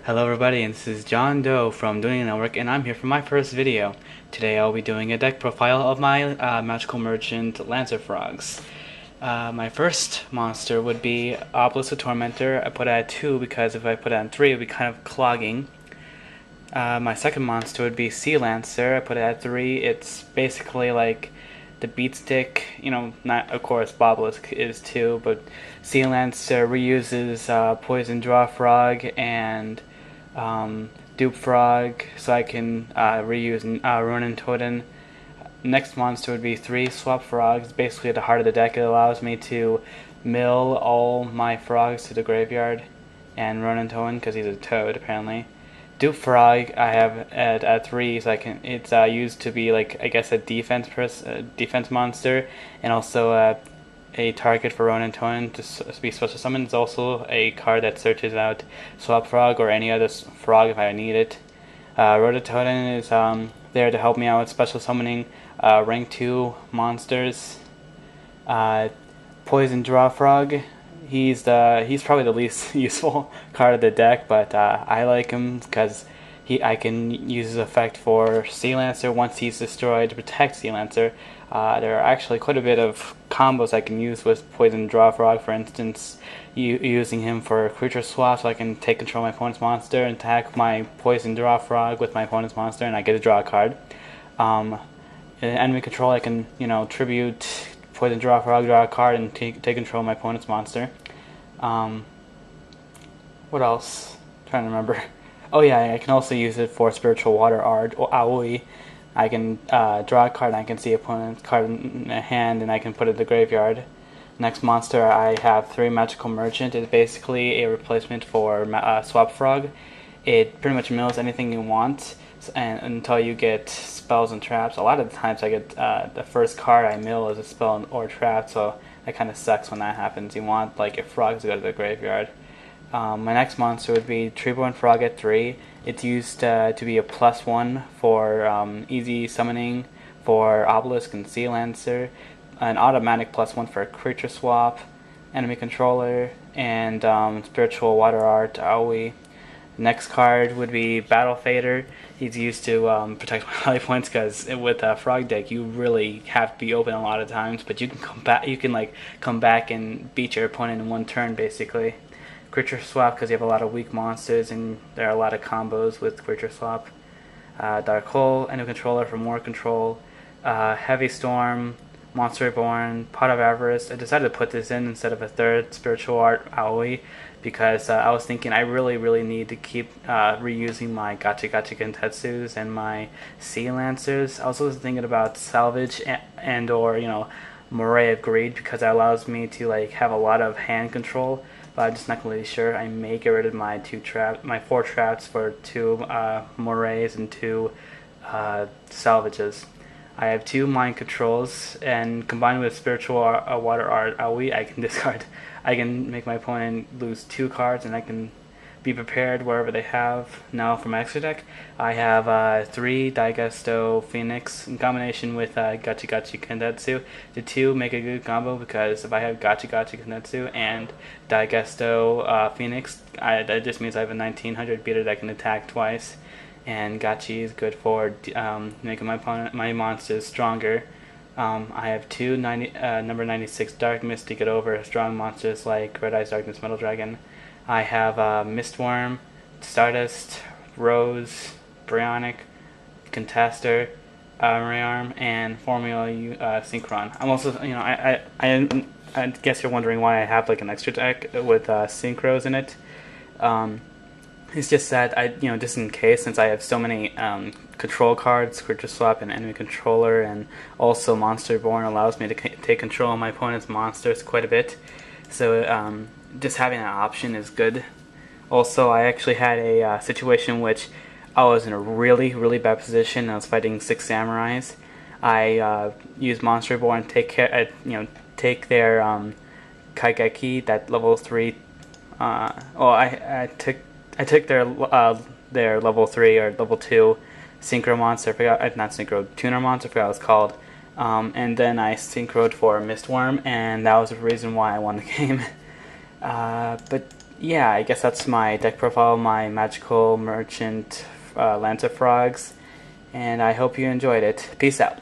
Hello everybody, and this is John Doe from Doing the Network, and I'm here for my first video. Today I'll be doing a deck profile of my Magical Merchant Lancer Frogs. My first monster would be Obelisk the Tormentor. I put it at 2 because if I put it at 3 it would be kind of clogging. My second monster would be Sea Lancer. I put it at 3. It's basically like the beat stick, not of course Obelisk is 2, but Sea Lancer reuses Poison Draw Frog and dupe frog, so I can reuse Ronin Totem. Next monster would be 3 swap frogs. Basically at the heart of the deck, it allows me to mill all my frogs to the graveyard, and Ronin Totem because he's a toad apparently. Dupe frog I have at 3, so it's used to be like I guess a defense monster, and also a target for Ronin Totem to be special summon. It's also a card that searches out Swap Frog or any other frog if I need it. Ronin Totem is there to help me out with special summoning rank 2 monsters. Poison Draw Frog, he's probably the least useful card of the deck, but I like him because I can use his effect for Sea Lancer once he's destroyed to protect Sea Lancer. There are actually quite a bit of combos I can use with Poison Draw Frog, for instance, using him for creature swap, so I can take control of my opponent's monster and attack my Poison Draw Frog with my opponent's monster, and I get to draw a card. In enemy control, I can tribute Poison Draw Frog, draw a card, and take control of my opponent's monster. What else? I'm trying to remember. Oh yeah, I can also use it for Spiritual Water Art or Aoi. I can draw a card and I can see opponent's card in a hand and I can put it in the graveyard. Next monster I have 3 Magical Merchant. It's basically a replacement for Swap Frog. It pretty much mills anything you want and until you get spells and traps. A lot of the times I get the first card I mill is a spell or trap, so that kind of sucks when that happens. You want like your frogs to go to the graveyard. My next monster would be Treeborn Frog at 3. It's used to be a +1 for easy summoning for Obelisk and Sea Lancer, an automatic +1 for creature swap, enemy controller, and Spiritual Water Art Aoi. Next card would be Battle Fader. He's used to protect my life points because with a frog deck you really have to be open a lot of times, but you can come back. You can come back and beat your opponent in one turn basically. Creature swap because you have a lot of weak monsters and there are a lot of combos with creature swap. Dark Hole, enemy controller for more control. Heavy Storm, Monster Reborn, Pot of Avarice. I decided to put this in instead of a third Spiritual Art Aoi because I was thinking I really need to keep reusing my Gacha Gentetsus and my Sea Lancers. I was also thinking about Salvage and or Moray of Greed because that allows me to have a lot of hand control. But I'm just not really sure. I may get rid of my 4 traps for 2 Morays and 2 Salvages. I have 2 Mind Controls, and combined with Spiritual Water Art Aoi, I can make my opponent lose 2 cards, and I can be prepared wherever they have. Now for my extra deck, I have 3 Daigesto Phoenix in combination with Gachi Kandetsu. The 2 make a good combo because if I have Gachi Kandetsu and Daigesto Phoenix, that just means I have a 1900 beater that can attack twice, and Gachi is good for making my monsters stronger. I have 2 number 96 Dark Mist to get over strong monsters like Red Eyes Darkness Metal Dragon. I have Mistworm, Stardust, Rose, Bryonic, Contaster, Rearm, and Formula Synchron. I'm also, I guess you're wondering why I have an extra deck with Synchros in it. It's just that just in case, since I have so many control cards, creature swap, and enemy controller, and also Monster Reborn allows me to take control of my opponent's monsters quite a bit. So just having that option is good. Also, I actually had a situation in which I was in a really bad position. I was fighting 6 samurais. I used Monster Reborn to take their Kaigeki, that level 3. I took their level 3 or level 2 Synchro monster. I forgot, not Synchro, Tuner monster. I forgot what it's called. And then I synchroed for Mistworm, and that was the reason why I won the game. But yeah, I guess that's my deck profile, my magical merchant Lancer frogs, and I hope you enjoyed it. Peace out.